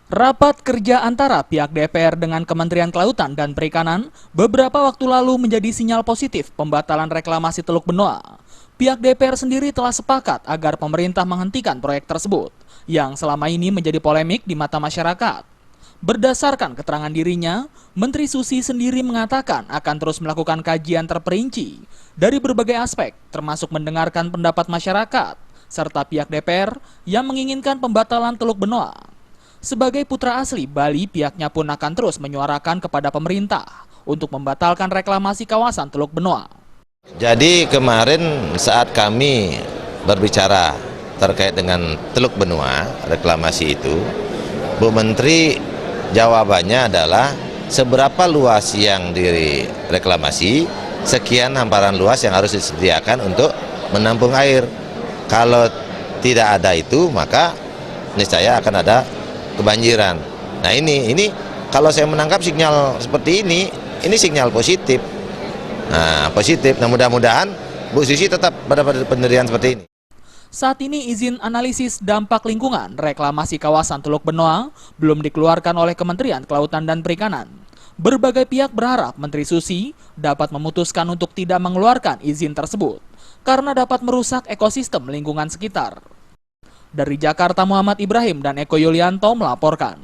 Rapat kerja antara pihak DPR dengan Kementerian Kelautan dan Perikanan beberapa waktu lalu menjadi sinyal positif pembatalan reklamasi Teluk Benoa. Pihak DPR sendiri telah sepakat agar pemerintah menghentikan proyek tersebut, yang selama ini menjadi polemik di mata masyarakat. Berdasarkan keterangan dirinya, Menteri Susi sendiri mengatakan akan terus melakukan kajian terperinci dari berbagai aspek, termasuk mendengarkan pendapat masyarakat, serta pihak DPR yang menginginkan pembatalan Teluk Benoa. Sebagai putra asli Bali, pihaknya pun akan terus menyuarakan kepada pemerintah untuk membatalkan reklamasi kawasan Teluk Benoa. Jadi kemarin saat kami berbicara terkait dengan Teluk Benoa, reklamasi itu, Bu Menteri jawabannya adalah seberapa luas yang direklamasi, sekian hamparan luas yang harus disediakan untuk menampung air. Kalau tidak ada itu, maka niscaya akan ada kebanjiran. Nah ini kalau saya menangkap sinyal seperti ini sinyal positif. Nah positif. Nah mudah-mudahan Bu Susi tetap pada pendirian seperti ini. Saat ini izin analisis dampak lingkungan reklamasi kawasan Teluk Benoa belum dikeluarkan oleh Kementerian Kelautan dan Perikanan. Berbagai pihak berharap Menteri Susi dapat memutuskan untuk tidak mengeluarkan izin tersebut karena dapat merusak ekosistem lingkungan sekitar. Dari Jakarta, Muhammad Ibrahim dan Eko Yulianto melaporkan.